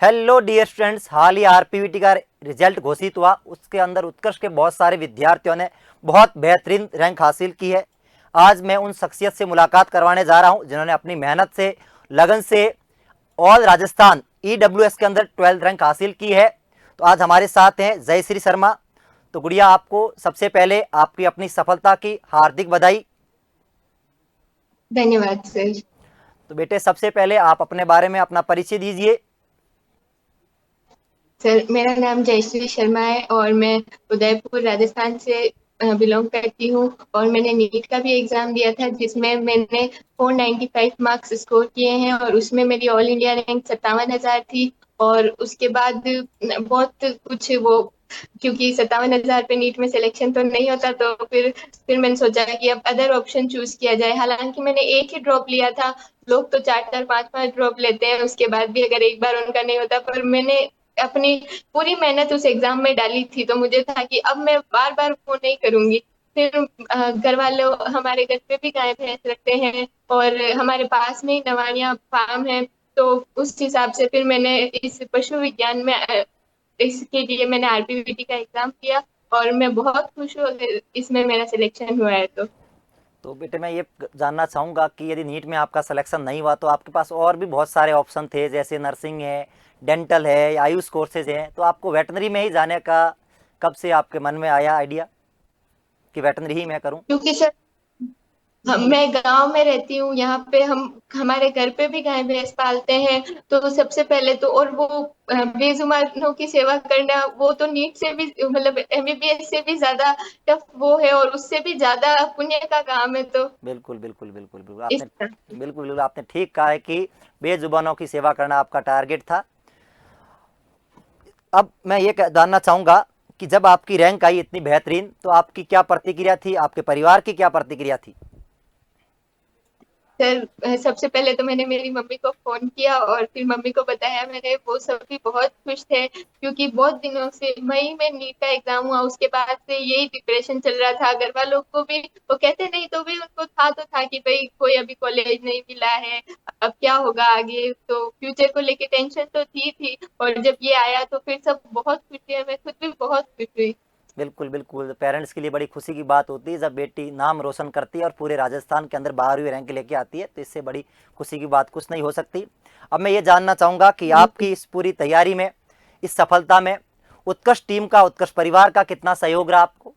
Hello dear students, हाल ही आरपीवीटी का result घोषित हुआ। उसके अंदर उत्कर्ष के बहुत सारे विद्यार्थियों ने बहुत बेहतरीन रैंक हासिल की है। आज मैं उन शख्सियत से मुलाकात करवाने जा रहा हूं जिन्होंने अपनी मेहनत से, लगन से ऑल राजस्थान ईडब्ल्यूएस के अंदर 12th रैंक हासिल की है। तो आज हमारे साथ हैं जयश्री शर्मा। तो गुड़िया, आपको सबसे पहले आपकी अपनी सफलता की हार्दिक बधाई। धन्यवाद सर। तो बेटे, सबसे पहले आप अपने बारे में अपना परिचय दीजिए। सर, मेरा नाम जयश्री शर्मा है और मैं उदयपुर राजस्थान से बिलोंग करती हूँ। और मैंने नीट का भी एग्जाम दिया था जिसमें मैंने 495 मार्क्स स्कोर किए हैं और उसमें मेरी ऑल इंडिया रैंक 57,000 थी। और उसके बाद बहुत कुछ वो, क्योंकि 57,000 पे नीट में सिलेक्शन तो नहीं होता, तो फिर मैंने सोचा कि अब अदर ऑप्शन चूज किया जाए। हालांकि मैंने एक ही ड्रॉप लिया था। लोग तो चार चार पांच पांच ड्रॉप लेते हैं उसके बाद भी अगर एक बार उनका नहीं होता, पर मैंने अपनी पूरी मेहनत उस एग्जाम में डाली थी, तो मुझे था कि अब मैं बार बार वो नहीं करूंगी। फिर घर वालों, हमारे घर पे भी गाय भैंस रखते हैं और हमारे पास में ही नवानिया फार्म है। तो उस हिसाब से फिर मैंने इस पशु विज्ञान में इसके लिए मैंने आरपीवीटी का एग्जाम दिया और मैं बहुत खुश हूँ अगर इसमें मेरा सिलेक्शन हुआ है तो। तो बेटे, मैं ये जानना चाहूँगा कि यदि नीट में आपका सिलेक्शन नहीं हुआ तो आपके पास और भी बहुत सारे ऑप्शन थे, जैसे नर्सिंग है, डेंटल है, आयुष कोर्सेज हैं। तो आपको वेटनरी में ही जाने का कब से आपके मन में आया आइडिया कि वेटनरी ही मैं करूँ? क्योंकि सर, मैं गांव में रहती हूँ। यहाँ पे हम हमारे घर पे भी गाय भैंस पालते हैं। तो सबसे पहले तो, और वो बेजुबानों की सेवा करना, वो तो नीट से भी, मतलब एमबीबीएस से भी ज्यादा टफ वो है और उससे भी ज्यादा पुण्य का काम है। तो बिल्कुल बिल्कुल बिल्कुल बिल्कुल इस आपने तरह। बिल्कुल बिल्कुल आपने ठीक कहा है कि बेजुबानों की सेवा करना आपका टारगेट था। अब मैं ये जानना चाहूँगा कि जब आपकी रैंक आई इतनी बेहतरीन, तो आपकी क्या प्रतिक्रिया थी, आपके परिवार की क्या प्रतिक्रिया थी? सर, सबसे पहले तो मैंने मेरी मम्मी को फोन किया और फिर मम्मी को बताया मैंने। वो सभी बहुत खुश थे क्योंकि बहुत दिनों से मई में नीट का एग्जाम हुआ, उसके बाद से यही डिप्रेशन चल रहा था। घर वालों को भी वो कहते नहीं तो भी उनको था, तो था कि भाई कोई अभी कॉलेज नहीं मिला है, अब क्या होगा आगे, तो फ्यूचर को लेके टेंशन तो थी। और जब ये आया तो फिर सब बहुत खुश हुए, मैं खुद भी बहुत खुश हुई। बिल्कुल बिल्कुल, पेरेंट्स के लिए बड़ी खुशी की बात होती है जब बेटी नाम रोशन करती है और पूरे राजस्थान के अंदर 12वीं रैंक लेके आती है। तो इससे बड़ी खुशी की बात कुछ नहीं हो सकती। अब मैं ये जानना चाहूँगा कि आपकी इस पूरी तैयारी में, इस सफलता में उत्कर्ष टीम का, उत्कर्ष परिवार का कितना सहयोग रहा आपको?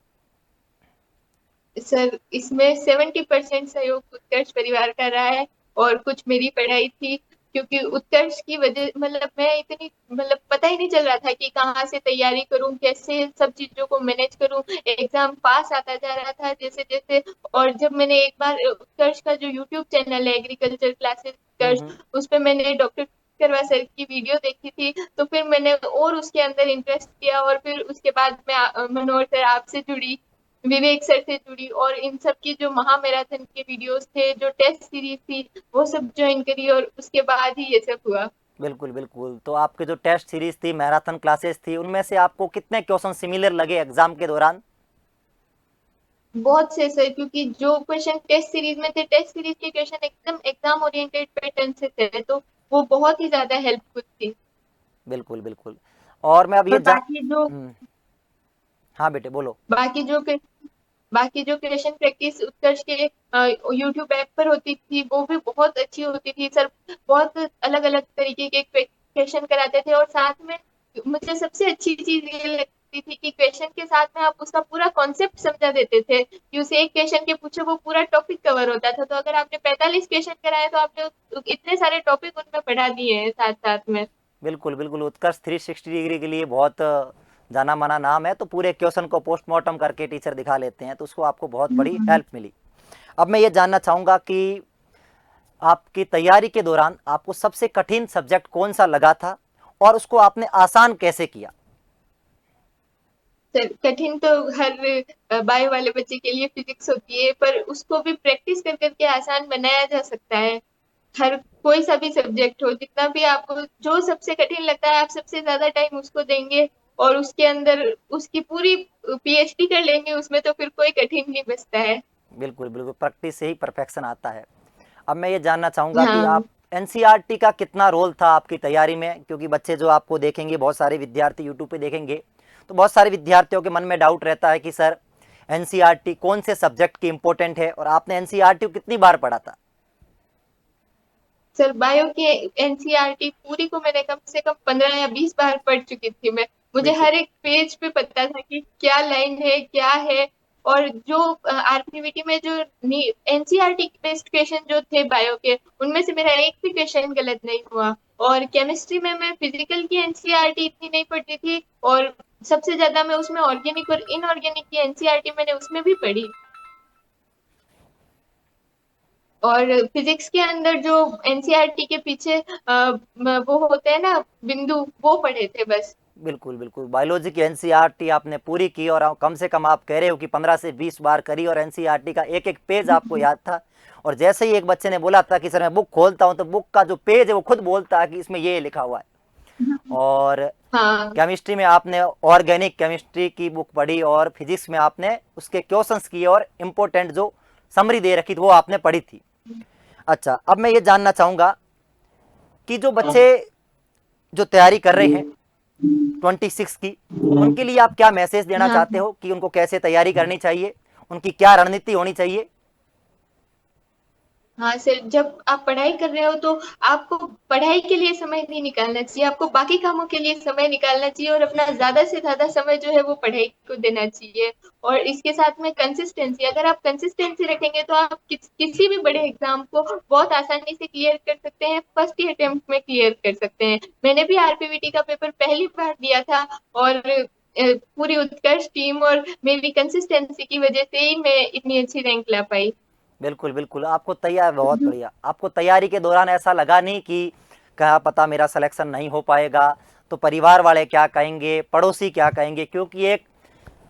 सर, इसमें 70% सहयोग उत्कर्ष परिवार का रहा है और कुछ मेरी पढ़ाई थी। क्योंकि उत्कर्ष की वजह, मतलब मैं इतनी, मतलब पता ही नहीं चल रहा था कि कहाँ से तैयारी करूं, कैसे सब चीजों को मैनेज करूं। एग्जाम पास आता जा रहा था जैसे जैसे। और जब मैंने एक बार उत्कर्ष का जो यूट्यूब चैनल है, एग्रीकल्चर क्लासेस उत्कर्ष, हम्म। उस पर मैंने डॉक्टर करवा सर की वीडियो देखी थी, तो फिर मैंने और उसके अंदर इंटरेस्ट किया। और फिर उसके बाद मैं मनोहर सर आपसे जुड़ी, विवेक सर से जुड़ी और इन सब की जो महा मैराथन के वीडियोस थे, जो टेस्ट सीरीज थी, वो सब ज्वाइन करी और उसके बाद ही ये सब हुआ। बिल्कुल बिल्कुल। तो आपके जो टेस्ट सीरीज थी, मैराथन क्लासेस थी, उनमें से आपको कितने क्वेश्चन सिमिलर लगे एग्जाम के दौरान? बहुत से सर, क्योंकि जो क्वेश्चन टेस्ट सीरीज में थे, टेस्ट सीरीज के क्वेश्चन एकदम एग्जाम ओरिएंटेड पैटर्न से थे, तो वो बहुत ही ज्यादा हेल्पफुल थी। बिल्कुल बिल्कुल। और मैं अब ये और जा हाँ बेटे, बोलो। बाकी जो बाकी जो क्वेश्चन प्रैक्टिस उत्कर्ष के यूट्यूब ऐप पर होती थी, वो भी बहुत अच्छी होती थी सर। बहुत अलग अलग तरीके के क्वेश्चन कराते थे और साथ में मुझे सबसे अच्छी चीज ये लगती थी कि क्वेश्चन के साथ में आप उसका पूरा कॉन्सेप्ट समझा देते थे कि उसे एक क्वेश्चन के पूछे वो पूरा टॉपिक कवर होता था। तो अगर आपने 45 क्वेश्चन कराए तो आपने इतने सारे टॉपिक उनमें पढ़ा दिए हैं साथ साथ में। बिल्कुल बिल्कुल, उत्कर्ष 360 डिग्री के लिए बहुत जाना माना नाम है। तो पूरे क्वेश्चन को पोस्टमार्टम करके टीचर दिखा लेते हैं, तो उसको आपको बहुत बड़ी हम्म। हेल्प मिली। अब मैं ये जानना चाहूँगा कि आपकी तैयारी के दौरान आपको सबसे कठिन सब्जेक्ट कौन सा लगा था और उसको आपने आसान कैसे किया? सर, कठिन तो हर बायो वाले बच्चे के लिए फिजिक्स होती है, पर उसको भी प्रैक्टिस कर करके आसान बनाया जा सकता है। हर कोई सा भी सब्जेक्ट हो, जितना भी आपको जो सबसे कठिन लगता है, आप सबसे ज्यादा टाइम उसको देंगे और उसके अंदर उसकी पूरी पीएचडी कर लेंगे उसमें, तो फिर कोई कठिन नहीं बचता है। बिल्कुल बिल्कुल, प्रैक्टिस से ही परफेक्शन आता है। अब मैं ये जानना चाहूँगा कि हाँ। आप एनसीईआरटी का कितना रोल था आपकी तैयारी में? क्योंकि बच्चे जो आपको देखेंगे, बहुत सारे विद्यार्थी यूट्यूब पे देखेंगे, तो बहुत सारे विद्यार्थियों के मन में डाउट रहता है कि सर एनसीईआरटी कौन से सब्जेक्ट की इंपॉर्टेंट है, और आपने एनसीईआरटी को कितनी बार पढ़ा था? सर बायो के एनसीईआरटी पूरी को मैंने कम से कम 15 या 20 बार पढ़ चुकी थी मैं। मुझे बिल्कुल हर एक पेज पे पता था कि क्या लाइन है क्या है। और जो आरपीवीटी में जो एनसीईआरटी बेस्ड क्वेश्चन जो थे बायो के, उनमें से मेरा एक भी क्वेश्चन गलत नहीं हुआ। और केमिस्ट्री में मैं फिजिकल की एनसीईआरटी इतनी नहीं पढ़ती थी, और सबसे ज्यादा मैं उसमें ऑर्गेनिक और इनऑर्गेनिक की एनसीईआरटी मैंने उसमें भी पढ़ी। और फिजिक्स के अंदर जो एनसीईआरटी के पीछे वो होते हैं ना बिंदु, वो पढ़े थे बस। बिल्कुल बिल्कुल, बायोलॉजी की एनसीईआरटी आपने पूरी की, और कम से कम आप कह रहे हो कि 15 से 20 बार करी, और एनसीईआरटी का एक एक पेज आपको याद था। और जैसे ही एक बच्चे ने बोला था कि सर मैं बुक खोलता हूँ, तो बुक का जो पेज है वो खुद बोलता है कि इसमें ये लिखा हुआ है। और हाँ केमिस्ट्री में आपने ऑर्गेनिक केमिस्ट्री की बुक पढ़ी, और फिजिक्स में आपने उसके क्वेश्चंस किए, और इम्पोर्टेंट जो समरी दे रखी थी वो आपने पढ़ी थी। अच्छा, अब मैं ये जानना चाहूँगा कि जो बच्चे जो तैयारी कर रहे हैं 26 की, उनके लिए आप क्या मैसेज देना हाँ चाहते हो कि उनको कैसे तैयारी करनी चाहिए, उनकी क्या रणनीति होनी चाहिए? हाँ सर, जब आप पढ़ाई कर रहे हो तो आपको पढ़ाई के लिए समय नहीं निकालना चाहिए, आपको बाकी कामों के लिए समय निकालना चाहिए, और अपना ज्यादा से ज्यादा समय जो है वो पढ़ाई को देना चाहिए। और इसके साथ में कंसिस्टेंसी, अगर आप कंसिस्टेंसी रखेंगे तो आप किसी भी बड़े एग्जाम को बहुत आसानी से क्लियर कर सकते हैं, फर्स्ट ही अटेम्प्ट में क्लियर कर सकते हैं। मैंने भी आरपीवीटी का पेपर पहली बार दिया था, और पूरी उत्कर्ष टीम और मेरी कंसिस्टेंसी की वजह से ही मैं इतनी अच्छी रैंक ला पाई। बिल्कुल बिल्कुल, आपको तैयार, बहुत बढ़िया। आपको तैयारी के दौरान ऐसा लगा नहीं कि क्या पता मेरा सिलेक्शन नहीं हो पाएगा, तो परिवार वाले क्या कहेंगे, पड़ोसी क्या कहेंगे? क्योंकि एक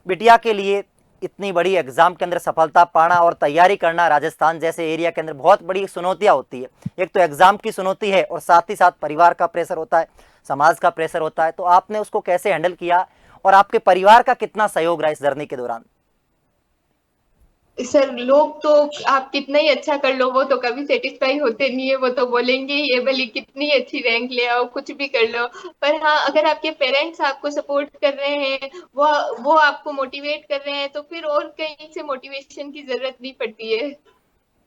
बिटिया के लिए इतनी बड़ी एग्जाम के अंदर सफलता पाना और तैयारी करना राजस्थान जैसे एरिया के अंदर बहुत बड़ी चुनौतियां होती है। एक तो एग्जाम की चुनौती है, और साथ ही साथ परिवार का प्रेशर होता है, समाज का प्रेशर होता है। तो आपने उसको कैसे हैंडल किया, और आपके परिवार का कितना सहयोग रहा इस जर्नी के दौरान? सर लोग तो आप कितना ही अच्छा कर लो वो तो कभी सेटिस्फाई होते नहीं है, वो तो बोलेंगे ये भले कितनी अच्छी रैंक ले आओ, कुछ भी कर लो। पर हाँ, अगर आपके पेरेंट्स आपको सपोर्ट कर रहे हैं, वो आपको मोटिवेट कर रहे हैं, तो फिर और कहीं से मोटिवेशन की जरूरत नहीं पड़ती है।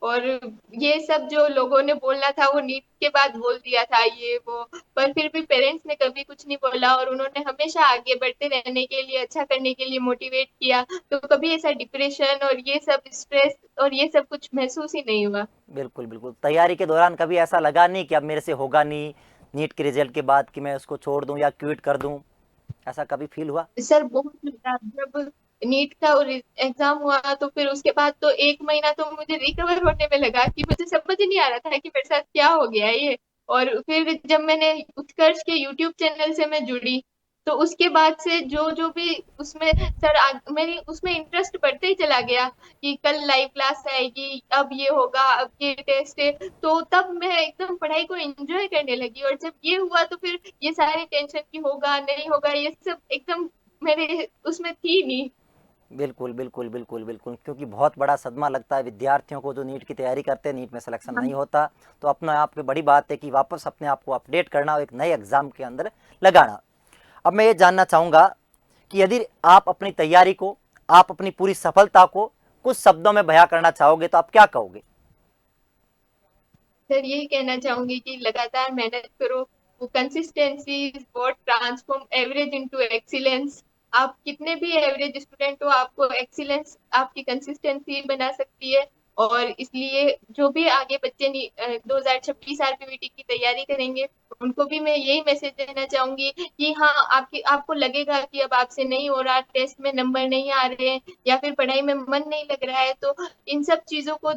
और ये सब जो लोगों ने बोलना था वो नीट के बाद बोल दिया था ये वो, पर फिर भी पेरेंट्स ने कभी कुछ नहीं बोला, और उन्होंने हमेशा आगे बढ़ते रहने के लिए, अच्छा करने के लिए मोटिवेट किया। तो कभी ऐसा डिप्रेशन और ये सब स्ट्रेस और ये सब कुछ महसूस ही नहीं हुआ। बिल्कुल बिल्कुल, तैयारी के दौरान कभी ऐसा लगा नहीं कि अब मेरे से होगा नहीं नीट के रिजल्ट के बाद, कि मैं उसको छोड़ दूं या क्विट कर दूं? ऐसा कभी फील हुआ? सर बहुत लगा जब नीट का एग्जाम हुआ, तो फिर उसके बाद तो 1 महीना तो मुझे रिकवर होने में लगा कि मुझे समझ ही नहीं आ रहा था कि मेरे साथ क्या हो गया ये। और फिर जब मैंने उत्कर्ष के यूट्यूब चैनल से मैं जुड़ी, तो उसके बाद से जो जो भी उसमें सर मेरी उसमें इंटरेस्ट बढ़ते ही चला गया कि कल लाइव क्लास आएगी, अब ये होगा, अब ये टेस्ट है। तो तब मैं एकदम पढ़ाई को एंजॉय करने लगी, और जब ये हुआ तो फिर ये सारी टेंशन की होगा नहीं होगा ये सब एकदम मेरे उसमें थी नहीं। बिल्कुल बिल्कुल बिल्कुल बिल्कुल, क्योंकि बहुत बड़ा सदमा लगता है विद्यार्थियों को जो नीट की तैयारी करते हैं, नीट में सिलेक्शन नहीं होता। तो अपना आप पे बड़ी बात है कि वापस अपने आप को अपडेट करना और एक नए एग्जाम के अंदर लगाना। अब मैं ये जानना चाहूँगा कि यदि आप अपनी तैयारी को, आप अपनी पूरी सफलता को कुछ शब्दों में बयां करना चाहोगे, तो आप क्या कहोगे? सर यही कहना चाहूंगी कि लगातार मेहनत करो, वो consistency is what transform average into excellence. आप कितने भी एवरेज स्टूडेंट हो, आपको एक्सीलेंस आपकी कंसिस्टेंसी बना सकती है। और इसलिए जो भी आगे बच्चे 2026 आरपीवीटी की तैयारी करेंगे, उनको भी मैं यही मैसेज देना चाहूंगी कि हाँ, आपको लगेगा कि अब आपसे नहीं हो रहा, टेस्ट में नंबर नहीं आ रहे हैं, या फिर पढ़ाई में मन नहीं लग रहा है, तो इन सब चीजों को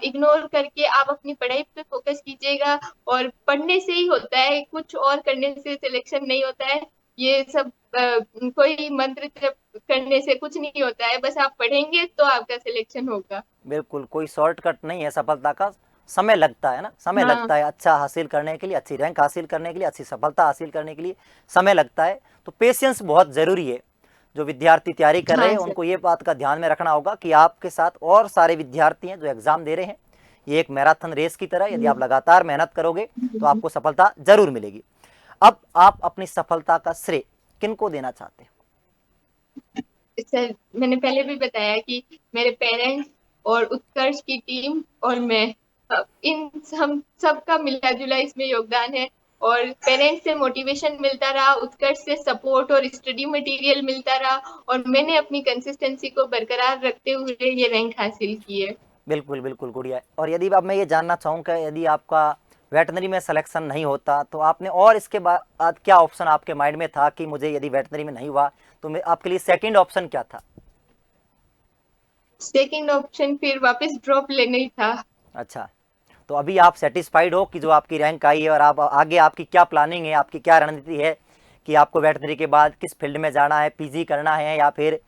इग्नोर करके आप अपनी पढ़ाई पे फोकस कीजिएगा। और पढ़ने से ही होता है, कुछ और करने से सिलेक्शन नहीं होता है। ये सब कोई मंत्र जप करने से कुछ नहीं होता है, बस आप पढ़ेंगे तो आपका सिलेक्शन होगा। बिल्कुल, कोई शॉर्टकट नहीं है सफलता का। समय लगता है ना, समय हाँ लगता है अच्छा हासिल करने के लिए, अच्छी रैंक हासिल करने के लिए, अच्छी सफलता हासिल करने के लिए समय लगता है। तो पेशेंस बहुत ज़रूरी है। जो विद्यार्थी तैयारी कर रहे हाँ हैं सर। उनको ये बात का ध्यान में रखना होगा कि आपके साथ और सारे विद्यार्थी हैं जो एग्ज़ाम दे रहे हैं, ये एक मैराथन रेस की तरह, यदि आप लगातार मेहनत करोगे तो आपको सफलता जरूर मिलेगी। अब आप अपनी सफलता का श्रेय किनको देना चाहते हो? सर मैंने पहले भी बताया कि मेरे पेरेंट्स और उत्कर्ष की टीम और मैं, इन हम सबका मिला जुला इसमें योगदान है। और पेरेंट्स से मोटिवेशन मिलता रहा, उत्कर्ष से सपोर्ट और स्टडी मटेरियल मिलता रहा, और मैंने अपनी कंसिस्टेंसी को बरकरार रखते हुए ये रैंक हासिल की है। बिल्कुल बिल्कुल गुड़िया। और यदि अब मैं ये जानना चाहूँगा, यदि आपका वेटनरी में सिलेक्शन नहीं होता तो आपने और इसके बाद क्या ऑप्शन आपके माइंड में था कि मुझे यदि वेटनरी में नहीं हुआ तो मैं आपके लिए सेकंड ऑप्शन क्या था? सेकंड ऑप्शन फिर वापस ड्रॉप लेना ही था। अच्छा, तो अभी आप सेटिस्फाइड हो कि जो आपकी रैंक आई है, और आप आगे आपकी क्या प्लानिंग है, आपकी क्या रणनीति है कि आपको वेटनरी के बाद किस फील्ड में जाना है, पीजी करना है या फिर?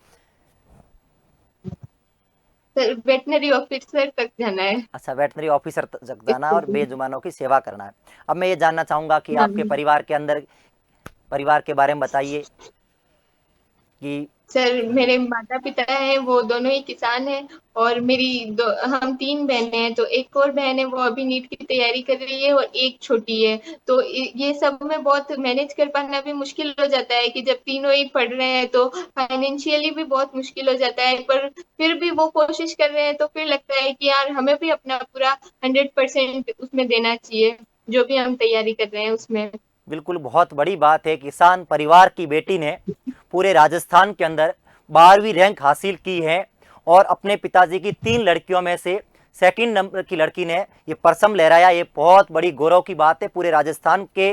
सर वेटनरी ऑफिसर तक जाना है। अच्छा, वेटनरी ऑफिसर तक जाना है और बेजुबानों की सेवा करना है। अब मैं ये जानना चाहूँगा कि हाँ आपके परिवार के अंदर, परिवार के बारे में बताइए कि। सर मेरे माता पिता हैं, वो दोनों ही किसान हैं। और हम तीन बहनें हैं, तो एक और बहन है वो अभी नीट की तैयारी कर रही है, और एक छोटी है। तो ये सब में बहुत मैनेज कर पाना भी मुश्किल हो जाता है कि जब तीनों ही पढ़ रहे हैं तो फाइनेंशियली भी बहुत मुश्किल हो जाता है। पर फिर भी वो कोशिश कर रहे हैं, तो फिर लगता है कि यार हमें भी अपना पूरा 100% उसमें देना चाहिए, जो भी हम तैयारी कर रहे हैं उसमें। बिल्कुल, बहुत बड़ी बात है, किसान परिवार की बेटी ने पूरे राजस्थान के अंदर 12वीं रैंक हासिल की है, और अपने पिताजी की 3 लड़कियों में से सेकंड नंबर की लड़की ने ये परचम लहराया। ये बहुत बड़ी गौरव की बात है पूरे राजस्थान के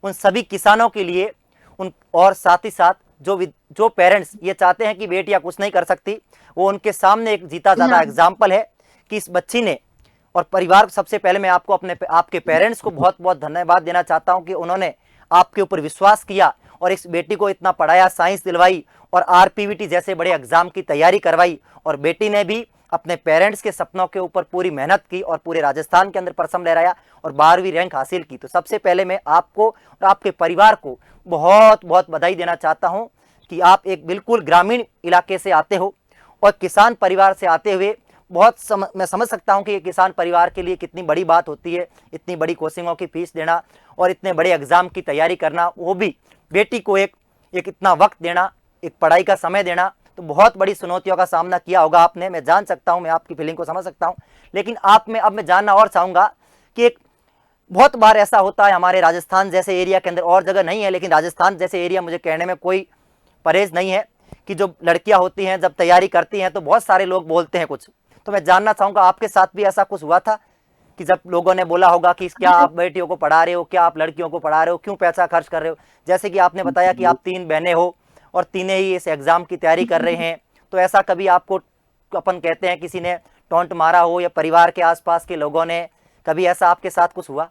उन सभी किसानों के लिए। उन और साथ ही साथ जो पेरेंट्स ये चाहते हैं कि बेटियां कुछ नहीं कर सकती, वो उनके सामने एक जीता जाता हाँ एग्जाम्पल है कि इस बच्ची ने। और परिवार, सबसे पहले मैं आपको आपके पेरेंट्स को बहुत बहुत धन्यवाद देना चाहता हूं कि उन्होंने आपके ऊपर विश्वास किया और इस बेटी को इतना पढ़ाया, साइंस दिलवाई और आरपीवीटी जैसे बड़े एग्जाम की तैयारी करवाई, और बेटी ने भी अपने पेरेंट्स के सपनों के ऊपर पूरी मेहनत की और पूरे राजस्थान के अंदर परचम लहराया और 12वीं रैंक हासिल की। तो सबसे पहले मैं आपको और आपके परिवार को बहुत बहुत बधाई देना चाहता हूं कि आप एक बिल्कुल ग्रामीण इलाके से आते हो और किसान परिवार से आते हुए मैं समझ सकता हूं कि ये किसान परिवार के लिए कितनी बड़ी बात होती है, इतनी बड़ी कोचिंगों की फीस देना और इतने बड़े एग्जाम की तैयारी करना, वो भी बेटी को एक इतना वक्त देना, एक पढ़ाई का समय देना। तो बहुत बड़ी चुनौतियों का सामना किया होगा आपने, मैं जान सकता हूं, मैं आपकी फीलिंग को समझ सकता हूं। लेकिन अब मैं जानना और चाहूंगा कि एक बहुत बार ऐसा होता है हमारे राजस्थान जैसे एरिया के अंदर, और जगह नहीं है लेकिन राजस्थान जैसे एरिया, मुझे कहने में कोई परहेज नहीं है कि जो लड़कियां होती हैं जब तैयारी करती हैं तो बहुत सारे लोग बोलते हैं कुछ। तो मैं जानना चाहूंगा आपके साथ भी ऐसा कुछ हुआ था कि जब लोगों ने बोला होगा कि क्या आप बेटियों को पढ़ा रहे हो, क्या आप लड़कियों को पढ़ा रहे हो, क्यों पैसा खर्च कर रहे हो? जैसे कि आपने बताया कि आप 3 बहनें हो और तीनों ही इस एग्जाम की तैयारी कर रहे हैं, तो ऐसा कभी आपको, अपन कहते हैं, किसी ने टोंट मारा हो या परिवार के आसपास के लोगों ने, कभी ऐसा आपके साथ कुछ हुआ?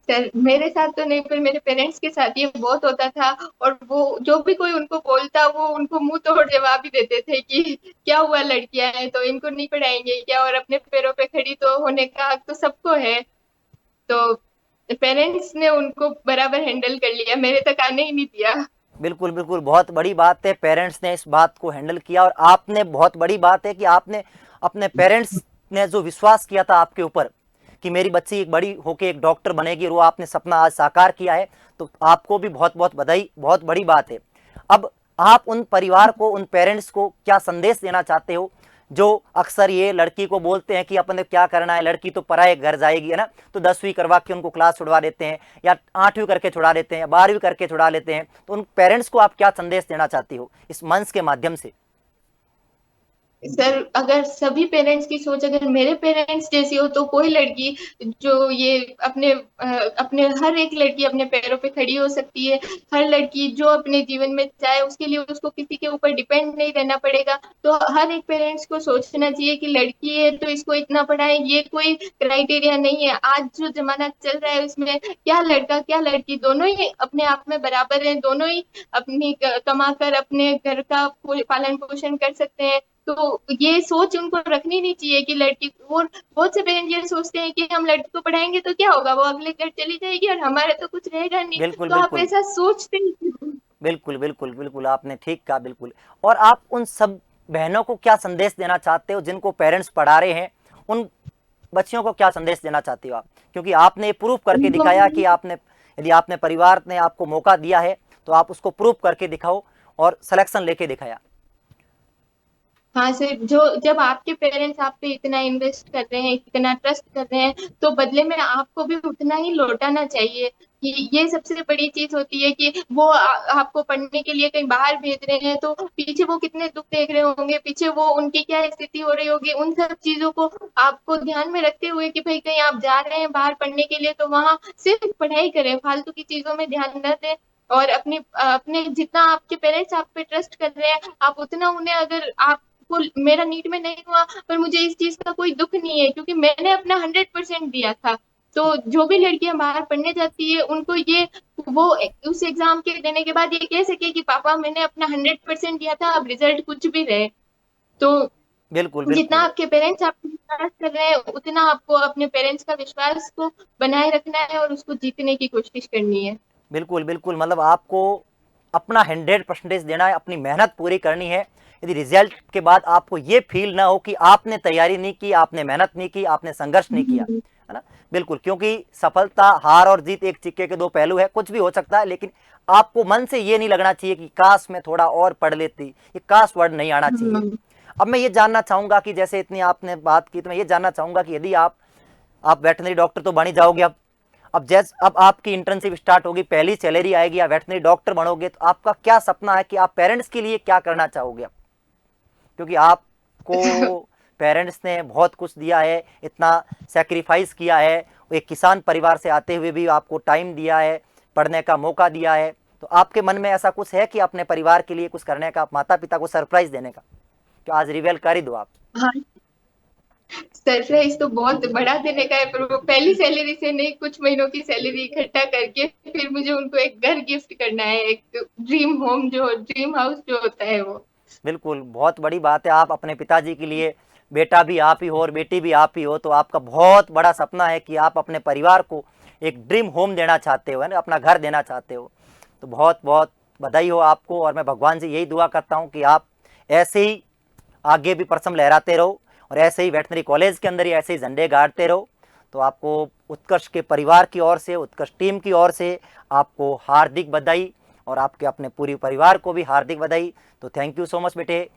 सर मेरे साथ तो नहीं, पर मेरे पेरेंट्स के साथ ये बहुत होता था। और वो जो भी कोई उनको बोलता, वो उनको मुंह तोड़ जवाब ही देते थे कि क्या हुआ, लड़कियां हैं तो इनको नहीं पढ़ाएंगे क्या, और अपने पैरों पे खड़ी तो होने का हक तो सबको है। तो पेरेंट्स ने उनको बराबर हैंडल कर लिया, मेरे तक आने ही नहीं दिया। बिल्कुल बिल्कुल, बहुत बड़ी बात है, पेरेंट्स ने इस बात को हैंडल किया। और आपने, बहुत बड़ी बात है कि आपने अपने पेरेंट्स ने जो विश्वास किया था आपके ऊपर कि मेरी बच्ची एक बड़ी होके एक डॉक्टर बनेगी, और वो आपने सपना आज साकार किया है, तो आपको भी बहुत बहुत बधाई, बहुत बड़ी बात है। अब आप उन परिवार को, उन पेरेंट्स को क्या संदेश देना चाहते हो जो अक्सर ये लड़की को बोलते हैं कि अपन ने क्या करना है, लड़की तो पराए घर जाएगी, है ना, तो 10वीं करवा के उनको क्लास छुड़वा देते हैं या 8वीं करके छुड़ा देते हैं या 12वीं करके छुड़ा लेते हैं। तो उन पेरेंट्स को आप क्या संदेश देना चाहती हो इस मंच के माध्यम से? सर अगर सभी पेरेंट्स की सोच अगर मेरे पेरेंट्स जैसी हो, तो कोई लड़की जो ये अपने हर एक लड़की अपने पैरों पे खड़ी हो सकती है। हर लड़की जो अपने जीवन में चाहे, उसके लिए उसको किसी के ऊपर डिपेंड नहीं रहना पड़ेगा। तो हर एक पेरेंट्स को सोचना चाहिए कि लड़की है तो इसको इतना पढ़ाएं, ये कोई क्राइटेरिया नहीं है। आज जो जमाना चल रहा है उसमें क्या लड़का क्या लड़की दोनों ही अपने आप में बराबर हैं, दोनों ही अपनी कमाकर अपने घर का पालन पोषण कर सकते हैं। तो ये सोच उनको रखनी नहीं चाहिए कि लड़की, और बहुत से पेरेंट ये सोचते हैं कि हम लड़की को पढ़ाएंगे तो क्या होगा, वो अगले घर चली जाएगी और हमारे तो कुछ रहेगा नहीं। बिल्कुल तो आप बिल्कुल ऐसा सोचते ही। बिल्कुल बिल्कुल बिल्कुल, आपने ठीक कहा, बिल्कुल। और आप उन सब बहनों को क्या संदेश देना चाहते हो जिनको पेरेंट्स पढ़ा रहे हैं, उन बच्चियों को क्या संदेश देना चाहती हो आप, क्योंकि आपने प्रूव करके उनको दिखाया कि आपने, यदि आपने परिवार ने आपको मौका दिया है तो आप उसको प्रूव करके दिखाओ और सिलेक्शन लेके दिखाया। हाँ सर, जो जब आपके पेरेंट्स आप पे इतना इन्वेस्ट कर रहे हैं, इतना ट्रस्ट कर रहे हैं, तो बदले में आपको भी उतना ही लौटाना चाहिए। कि ये सबसे बड़ी चीज होती है कि वो आपको पढ़ने के लिए कहीं बाहर भेज रहे हैं, तो पीछे वो कितने दुख देख रहे होंगे, पीछे वो उनकी क्या स्थिति हो रही होगी, उन सब चीजों को आपको ध्यान में रखते हुए कि भाई कहीं आप जा रहे हैं बाहर पढ़ने के लिए, तो वहां सिर्फ पढ़ाई करें, फालतू की चीजों में ध्यान न दें। और अपने अपने जितना आपके पेरेंट्स आप पे ट्रस्ट कर रहे हैं, आप उतना उन्हें, अगर आप को मेरा नीट में नहीं हुआ पर मुझे इस चीज का कोई दुख नहीं है, क्योंकि मैंने अपना 100% दिया था। तो जो भी लड़कियां बाहर पढ़ने जाती है उनको ये, वो उस एग्जाम के देने के बाद ये कह सके कि पापा मैंने अपना 100% दिया था, अब रिजल्ट कुछ भी रहे। तो बिल्कुल जितना बिल्कुल। आपके पेरेंट्स आप पे विश्वास कर रहे हैं, उतना आपको अपने पेरेंट्स का विश्वास को बनाए रखना है और उसको जीतने की कोशिश करनी है। बिल्कुल बिल्कुल, मतलब आपको अपना 100% देना है, अपनी मेहनत पूरी करनी है। यदि रिजल्ट के बाद आपको ये फील ना हो कि आपने तैयारी नहीं की, आपने मेहनत नहीं की, आपने संघर्ष नहीं किया, है ना। बिल्कुल, क्योंकि सफलता, हार और जीत एक सिक्के के दो पहलू है, कुछ भी हो सकता है, लेकिन आपको मन से ये नहीं लगना चाहिए कि काश मैं थोड़ा और पढ़ लेती, ये काश वर्ड नहीं आना चाहिए। हम्म। अब मैं ये जानना चाहूंगा कि जैसे इतनी आपने बात की, तो मैं ये जानना चाहूंगा कि यदि आप वेटनरी डॉक्टर तो बन ही जाओगे अब जैसे अब आपकी इंटर्नशिप स्टार्ट होगी, पहली सैलरी आएगी, आप वेटनरी डॉक्टर बनोगे, तो आपका क्या सपना है कि आप पेरेंट्स के लिए क्या करना चाहोगे अब, क्योंकि आपको पेरेंट्स ने बहुत कुछ दिया है, इतना सेक्रीफाइस किया है, एक किसान परिवार से आते हुए भी आपको टाइम दिया है, पढ़ने का मौका दिया है, तो आपके मन में ऐसा कुछ है कि अपने परिवार के लिए कुछ करने का, माता पिता को सरप्राइज देने का, तो आज रिवेल कर ही दो आप। हाँ, सरप्राइज तो बहुत बड़ा देने का है, पर वो पहली सैलरी से नहीं, कुछ महीनों की सैलरी इकट्ठा करके फिर मुझे उनको एक घर गिफ्ट करना है, एक ड्रीम होम, जो ड्रीम हाउस जो होता है वो। बिल्कुल, बहुत बड़ी बात है, आप अपने पिताजी के लिए, बेटा भी आप ही हो और बेटी भी आप ही हो, तो आपका बहुत बड़ा सपना है कि आप अपने परिवार को एक ड्रीम होम देना चाहते हो, है ना, अपना घर देना चाहते हो। तो बहुत बहुत बधाई हो आपको, और मैं भगवान से यही दुआ करता हूँ कि आप ऐसे ही आगे भी परचम लहराते रहो, और ऐसे ही वेटनरी कॉलेज के अंदर ही ऐसे ही झंडे गाड़ते रहो। तो आपको उत्कर्ष के परिवार की ओर से, उत्कर्ष टीम की ओर से आपको हार्दिक बधाई, और आपके अपने पूरे परिवार को भी हार्दिक बधाई। तो थैंक यू सो मच बेटे।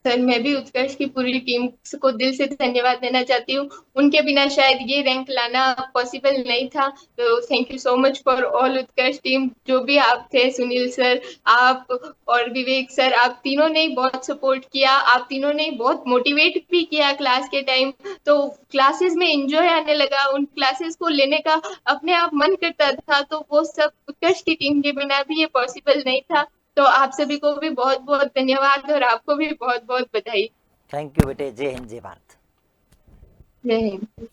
सर, मैं भी उत्कर्ष की पूरी टीम को दिल से धन्यवाद देना चाहती हूँ। उनके बिना शायद ये रैंक लाना पॉसिबल नहीं था। तो thank you so much for all Utkarsh team, जो भी आप थे, सुनील सर, आप और विवेक सर, आप तीनों ने बहुत सपोर्ट किया, आप तीनों ने बहुत मोटिवेट भी किया क्लास के टाइम। तो क्लासेस में एंजॉय आने लगा, उन क्लासेस को लेने का अपने आप मन करता था, तो वो सब उत्कर्ष की टीम के बिना भी ये पॉसिबल नहीं था। तो आप सभी को भी बहुत बहुत धन्यवाद और आपको भी बहुत बहुत बधाई। थैंक यू बेटे, जय हिंद जय भारत। जय हिंद।